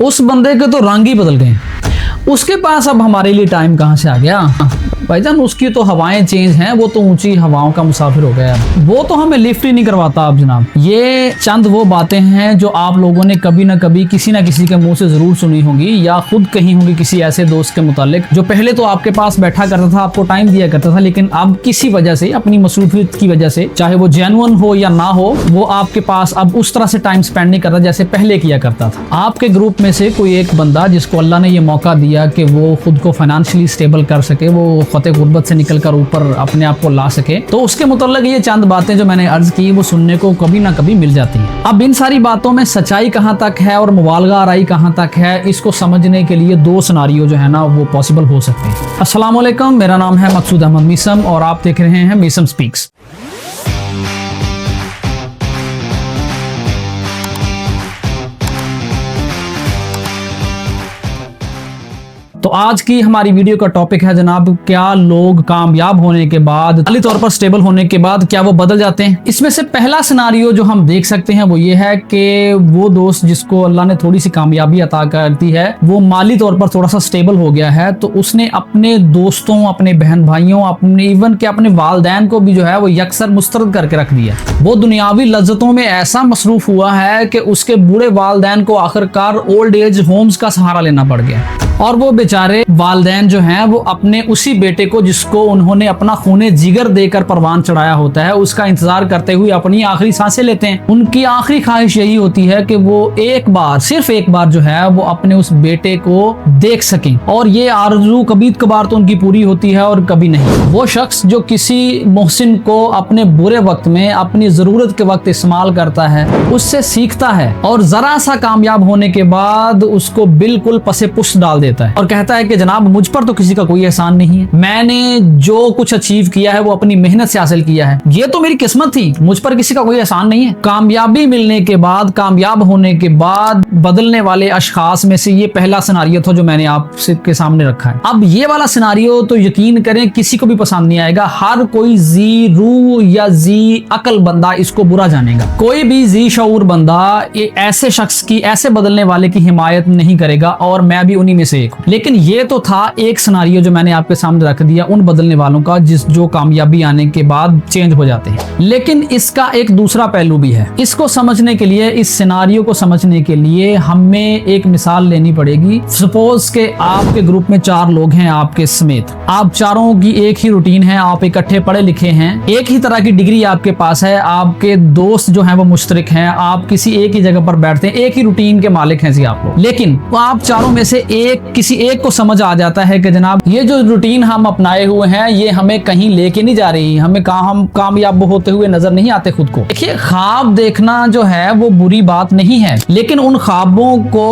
उस बंदे के तो रंग ही बदल गए। उसके पास अब हमारे लिए टाइम कहाँ से आ गया भाईजान। उसकी तो हवाएं चेंज हैं, वो तो ऊंची हवाओं का मुसाफिर हो गया, वो तो हमें लिफ्ट ही नहीं करवाता अब जनाब। ये चंद वो बातें हैं जो आप लोगों ने कभी ना कभी किसी ना किसी के मुंह से जरूर सुनी होंगी या खुद कही होंगी किसी ऐसे दोस्त के मुतालिक जो पहले तो आपके पास बैठा करता था, आपको टाइम दिया करता था, लेकिन अब किसी वजह से, अपनी मसरूफियत की वजह से, चाहे वो जेन्युइन हो या ना हो, वो आपके पास अब उस तरह से टाइम स्पेंड नहीं करता जैसे पहले किया करता था। आपके ग्रुप में से कोई एक बंदा जिसको अल्लाह ने ये मौका दिया कि वो खुद को फाइनेंशियली स्टेबल कर सके, वो फतेह गुर्बत से निकलकर ऊपर अपने आप को ला सके, तो उसके मुतल्लिक ये चंद बातें जो मैंने अर्ज की वो सुनने को कभी ना कभी मिल जाती हैं। अब इन सारी बातों में सच्चाई कहाँ तक है और मुबालगा आराई कहाँ तक है, इसको समझने के लिए दो सिनारियो जो है ना वो पॉसिबल हो सकते हैं। अस्सलाम वालेकुम, मेरा नाम है मकसूद अहमद मीसम और आप देख रहे हैं मीसम स्पीक्स। तो आज की हमारी वीडियो का टॉपिक है जनाब, क्या लोग कामयाब होने के बाद, माली तौर पर स्टेबल होने के बाद क्या वो बदल जाते हैं। इसमें से पहला सिनारियो जो हम देख सकते हैं वो ये है कि वो दोस्त जिसको अल्लाह ने थोड़ी सी कामयाबी अता कर दी है, वो माली तौर पर थोड़ा सा स्टेबल हो गया है, तो उसने अपने दोस्तों, अपने बहन भाइयों, अपने इवन के अपने वालदैन को भी जो है वो यकसर मुस्तरद करके रख दिया। वो दुनियावी लज्जतों में ऐसा मसरूफ हुआ है कि उसके बूढ़े वालदैन को आखिरकार ओल्ड एज होम्स का सहारा लेना पड़ गया और वो बेचारे वालदैन जो हैं वो अपने उसी बेटे को जिसको उन्होंने अपना खूने जिगर देकर परवान चढ़ाया होता है उसका इंतजार करते हुए अपनी आखिरी सांसें लेते हैं। उनकी आखिरी ख्वाहिश यही होती है कि वो एक बार, सिर्फ एक बार जो है वो अपने उस बेटे को देख सकें, और ये आरज़ू कभी कभार तो उनकी पूरी होती है और कभी नहीं। वो शख्स जो किसी मोहसिन को अपने बुरे वक्त में, अपनी जरूरत के वक्त इस्तेमाल करता है, उससे सीखता है और जरा सा कामयाब होने के बाद उसको बिल्कुल पसे पुष्ट डाल देता है और कहता है कि जनाब मुझ पर तो किसी का कोई एहसान नहीं है, मैंने जो कुछ अचीव किया है वो अपनी मेहनत से हासिल किया है, ये तो मेरी किस्मत थी, मुझ पर किसी का कोई एहसान नहीं है। कामयाबी मिलने के बाद, कामयाब होने के बाद बदलने वाले अशखास में से ये पहला सिनारियो था जो मैंने आपके सामने रखा है। अब ये वाला सिनारियो तो यकीन करें किसी को भी पसंद नहीं आएगा। हर कोई जी रूह या जी अकल बंदा इसको बुरा जानेगा। कोई भी जी शऊर बंदा ऐसे शख्स की, ऐसे बदलने वाले की हिमायत नहीं करेगा और मैं भी उन्हीं में से एक हूं। लेकिन ये तो था एक सिनारियो जो मैंने आपके सामने रख दिया उन बदलने वालों का जो कामयाबी आने के बाद चेंज हो जाते हैं। लेकिन इसका एक दूसरा पहलू भी है। इसको समझने के लिए, इस सिनारियो को समझने के लिए हमें एक मिसाल लेनी पड़ेगी। सपोज के आपके ग्रुप में 4 लोग हैं आपके समेत, आप चारों की एक ही रूटीन है, आप इकट्ठे पढ़े लिखे हैं, एक ही तरह की डिग्री आपके पास है, आपके दोस्त जो है वो मुश्तरक हैं, आप किसी एक ही जगह पर बैठते हैं, एक ही रूटीन के मालिक हैं जी आप लोग। लेकिन आप चारों में से किसी एक को समझ आ जाता है कि जनाब ये जो रूटीन हम अपनाए हुए हैं ये हमें कहीं लेके नहीं जा रही, हम कामयाब होते हुए नजर नहीं आते खुद को। देखिए, ख्वाब देखना जो है वो बुरी बात नहीं है, लेकिन उन ख्वाबों को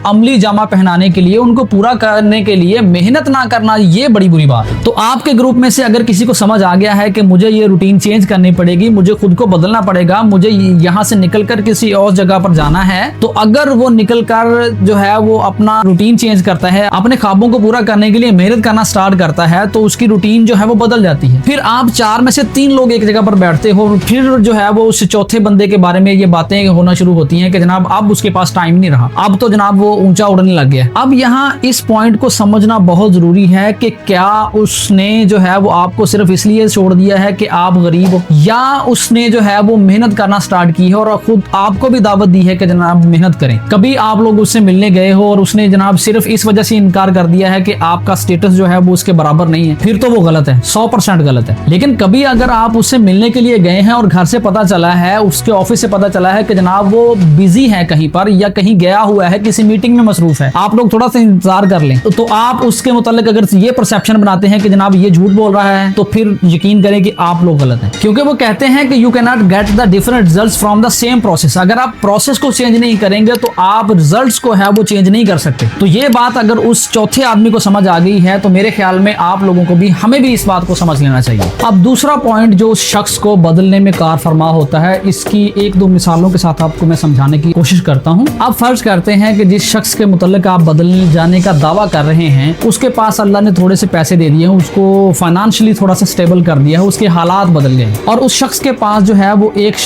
अमली जामा पहनाने के लिए, उनको पूरा करने के लिए मेहनत ना करना, ये बड़ी बुरी बात है। तो आपके ग्रुप में से अगर किसी को समझ आ गया है कि मुझे ये रूटीन चेंज करनी पड़ेगी, मुझे खुद को बदलना पड़ेगा, मुझे यहाँ से निकलकर किसी और जगह पर जाना है, तो अगर वो निकलकर जो है वो अपना रूटीन चेंज करता है, अपने ख्वाबों को पूरा करने के लिए मेहनत करना स्टार्ट करता है, तो उसकी रूटीन जो है वो बदल जाती है। फिर आप 4 में से 3 लोग एक जगह पर बैठते हो, फिर जो है वो उस चौथे बंदे के बारे में ये बातें होना शुरू होती हैं कि जनाब अब उसके पास टाइम नहीं रहा, अब तो जनाब वो ऊंचा उड़ने लग गया। अब यहाँ इस पॉइंट को समझना बहुत जरूरी है कि क्या उसने जो है वो आपको सिर्फ इसलिए छोड़ दिया है कि आप गरीब हो, या उसने जो है वो मेहनत करना स्टार्ट की है और खुद आपको भी दावत दी है कि जनाब मेहनत करें। कभी आप लोग उससे मिलने गए हो और उसने जनाब सिर्फ इस वजह से इनकार कर दिया है कि आपका स्टेटस जो है वो उसके बराबर नहीं है, फिर तो वो गलत है, 100% गलत है। लेकिन कभी अगर आप उससे मिलने के लिए गए हैं और घर से पता चला है, उसके ऑफिस से पता चला है कि जनाब वो बिजी है कहीं पर या कहीं गया हुआ है, किसी मीटिंग में मसरूफ है, आप लोग थोड़ा सा इंतजार कर लें, तो आप उसके मुतालिक अगर ये परसेप्शन बनाते हैं कि जनाब ये झूठ बोल रहा है, तो फिर यकीन करें कि आप लोग गलत हैं। क्योंकि वो कहते हैं कि you can not get the different results from the same process. अगर आप प्रोसेस को चेंज नहीं करेंगे तो आप रिजल्ट्स को है वो चेंज नहीं कर सकते। तो ये बात अगर उस चौथे आदमी को समझ आ गई है तो मेरे ख्याल में आप लोगों को भी, हमें भी इस बात को समझ लेना चाहिए। अब दूसरा पॉइंट जो उस शख्स को बदलने में कार फरमा होता है, इसकी एक दो मिसालों के साथ आपको मैं समझाने की कोशिश करता हूँ। आप फर्ज करते हैं कि जिस शख्स के मुतल्लिक आप बदलने जाने का दावा कर रहे हैं, उसके पास अल्लाह ने थोड़े से पैसे दे दिए, उसको फाइनेंशियली थोड़ा सा स्टेबल कर दिया है, उसके हालात बदल गए और उस शख्स के पास जो है वो एक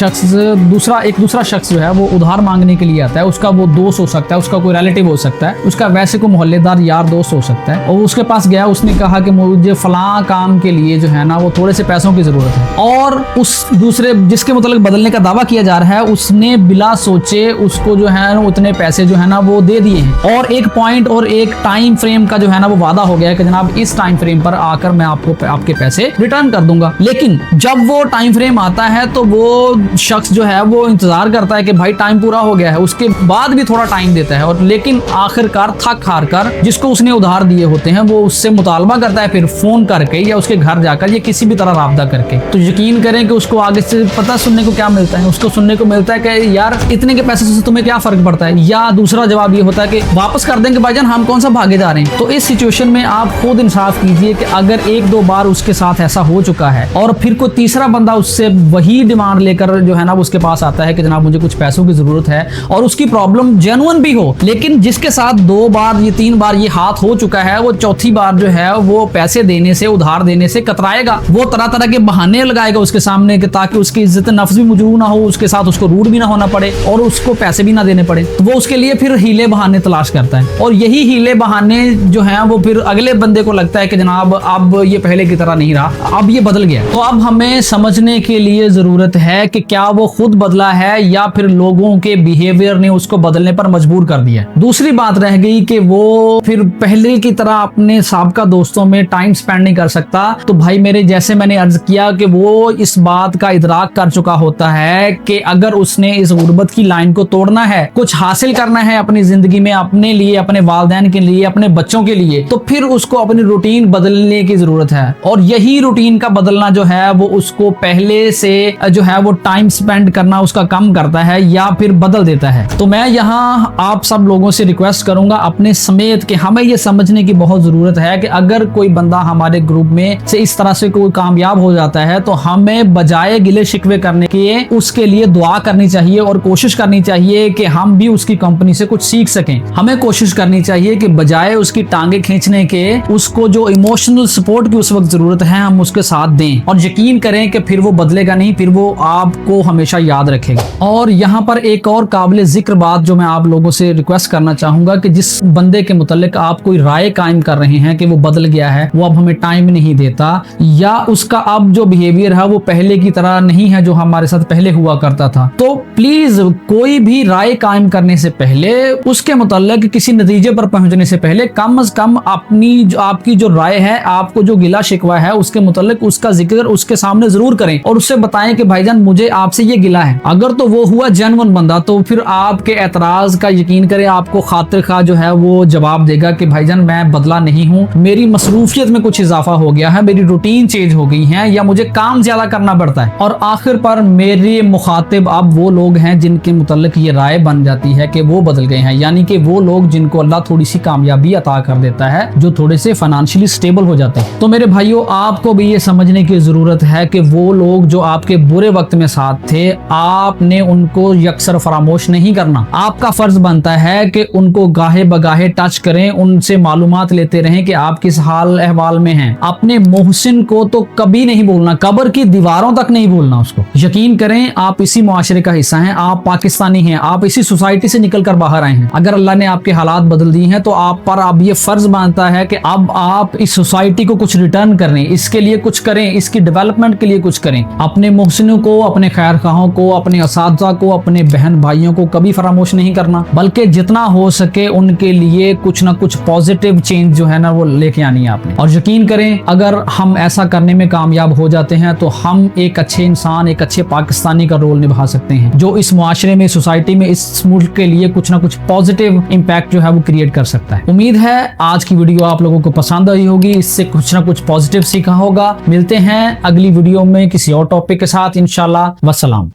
दूसरा शख्स जो है वो उधार मांगने के लिए आता है। उसका वो दोस्त हो सकता है, उसका कोई रिलेटिव हो सकता है, उसका वैसे कोई मोहल्लेदार यार दोस्त हो सकता है, और उसके पास गया, उसने कहा कि मुझे फलां काम के लिए जो है ना वो थोड़े से पैसों की जरूरत है, और उस दूसरे जिसके मुताबिक बदलने का दावा किया जा रहा है उसने बिला सोचे उसको जो है उतने पैसे जो है ना वो दे दिए हैं, और एक पॉइंट और एक टाइम फ्रेम का जो है ना वो वादा हो गया है कि जनाब इस टाइम फ्रेम पर आकर मैं आपको आपके पैसे रिटर्न कर दूंगा। लेकिन जब वो टाइम फ्रेम आता है तो वो शख्स जो है वो इंतजार करता है कि भाई टाइम पूरा हो गया है, उसके बाद भी थोड़ा टाइम देता है, और लेकिन आखिरकार थक हार कर जिसको उसने उधार दिए होते हैं वो उससे मुतालबा करता है, फिर फोन करके या उसके घर जाकर या किसी भी तरह राब्ता करके। तो यकीन करें कि उसको आगे से पता सुनने को क्या मिलता है, उसको सुनने को मिलता है कि यार इतने के पैसे से तुम्हें क्या फर्क पड़ता है, या दूसरा जवाब ये होता है कि वापस कर देंगे भाईजान, हम कौन सा भागे जा रहे हैं। तो इस सिचुएशन में आप खुद इंसाफ कीजिए कि अगर एक दो बार उसके साथ ऐसा हो चुका है और फिर कोई तीसरा बंदा उससे वही डिमांड लेकर जो है ना उसके पास आता है कि जनाब मुझे कुछ पैसों की जरूरत है, और उसकी प्रॉब्लम जेन्युइन भी हो, लेकिन जिसके साथ 2 बार ये 3 बार ये हाथ हो चुका है, वो चौथी बार जो है वो पैसे देने से, उधार देने से कतराएगा, वो तरह तरह के बहाने लगाएगा उसके सामने कि ताकि उसकी इज्जत नफ्स भी मजरूह ना हो, उसके साथ उसको रूड भी ना होना पड़े और उसको पैसे भी ना देने पड़े। तो वो उसके लिए फिर हीले बहाने तलाश करता है, और यही हीले बहाने जो है वो फिर अगले बंदे को लगता है कि जनाब अब ये पहले की तरह नहीं रहा, अब ये बदल गया। तो अब हमें समझने के लिए जरूरत है कि क्या वो खुद बदला है या फिर लोगों के बिहेवियर ने उसको बदलने पर मजबूर कर दिया। दूसरी बात रह गई कि वो फिर पहले की तरह अपने साबका दोस्तों में टाइम स्पेंड नहीं कर सकता। तो भाई मेरे, जैसे मैंने अर्ज किया कि वो इस बात का इदराक कर चुका होता है कि अगर उसने इस गुर्बत की लाइन को तोड़ना है, कुछ हासिल करना है अपनी जिंदगी में, अपने लिए, अपने वालिदैन के लिए, अपने बच्चों के लिए, तो फिर उसको अपनी रूटीन बदलने की जरूरत है। और यही रूटीन का बदलना जो है वो उसको पहले से जो है वो टाइम स्पेंड करना उसका कम करता है या फिर बदल देता है। तो मैं यहाँ आप सब लोगों से रिक्वेस्ट करूंगा अपने समेत कि हमें ये समझने की बहुत जरूरत है कि अगर कोई बंदा हमारे ग्रुप में से इस तरह से कोई कामयाब हो जाता है तो हमें बजाय गिले शिकवे करने के उसके लिए दुआ करनी चाहिए और कोशिश करनी चाहिए कि हम भी उसकी कंपनी से कुछ सीख सकें। हमें कोशिश करनी चाहिए कि बजाय उसकी टांगे खींचने के उसको जो इमोशनल सपोर्ट की उस वक्त जरूरत है हम उसके साथ दें, और यकीन करें कि फिर वो बदलेगा नहीं, फिर वो आपको हमेशा याद रखेगा। और यहाँ पर एक और काबिल जिक्र बात जो मैं आप लोगों से रिक्वेस्ट करना चाहूंगा कि जिस बंदे के मुतालिक आप कोई राय कायम कर रहे हैं कि वो बदल गया है, वो अब हमें टाइम नहीं देता, या उसका अब जो बिहेवियर है वो पहले की तरह नहीं है जो हमारे साथ पहले हुआ करता था, तो प्लीज कोई भी राय कायम करने से पहले, उसके मुतालिक किसी नतीजे पर पहुंचने से पहले कम से कम अपनी आपकी जो राय है, आपको जो गिला शिकवा है उसके मुतालिक उसका जिक्र उसके सामने जरूर करें और उससे बताएं कि भाईजान मुझे आपसे ये गिला है। अगर तो वो हुआ जेन्युइन बंदा तो फिर आपके एतराज का यकीन करें आपको खातिर खा जो है वो जवाब देगा कि भाईजान मैं बदला नहीं हूँ, मेरी मसरूफियत में कुछ इजाफा हो गया है, मेरी रूटीन चेंज हो गई है, या मुझे काम ज्यादा करना पड़ता है। और आखिर पर मेरे मुखातिब अब वो लोग हैं जिनके मुतालिक ये राय बन जाती है कि वो बदल गए हैं, यानी कि वो लोग जिनको अल्लाह थोड़ी सी कामयाबी अता कर देता है, जो थोड़े से फाइनेंशियली स्टेबल हो जाते हैं। तो मेरे भाइयों, आपको भी ये समझने की जरूरत है कि वो लोग जो आपके बुरे वक्त में साथ थे, आपने उनको यकसर फरामोश नहीं करना। आपका फर्ज बनता है कि उनको गाहे बगाहे टच करें, उनसे मालूमात लेते रहें कि आप किस हाल अहवाल में हैं। अपने मोहसिन को तो कभी नहीं भूलना, कब्र की दीवारों तक नहीं भूलना उसको। यकीन करें आप इसी मुआशरे का हिस्सा हैं, आप पाकिस्तानी हैं, आप इसी सोसाइटी से निकल कर बाहर आए हैं। अगर अल्लाह ने आपके हालात बदल दिए हैं तो आप पर अब ये फर्ज बनता है कि अब आप इस सोसाइटी को कुछ रिटर्न करें, इसके लिए कुछ करें, इसकी डेवलपमेंट के लिए कुछ करें। अपने मोहसिनों को, अपने खैर खाहों को, अपने असातिज़ा को, अपने बहन भाइयों को कभी फरामोश नहीं करना, बल्कि जितना हो सके उनके लिए कुछ ना कुछ पॉजिटिव चेंज जो है ना वो लेके आनी है आपने। और यकीन करें अगर हम ऐसा करने में कामयाब हो जाते हैं तो हम एक अच्छे इंसान, एक अच्छे पाकिस्तानी का रोल निभा सकते हैं, जो इस मुआशरे में, सोसाइटी में, इस मुल्क के लिए कुछ ना कुछ पॉजिटिव इंपैक्ट जो है वो क्रिएट कर सकता है। उम्मीद है आज की वीडियो आप लोगों को पसंद आई होगी, इससे कुछ ना कुछ पॉजिटिव सीखा होगा। मिलते हैं अगली वीडियो में किसी और टॉपिक के साथ इंशाल्लाह। वस्सलाम।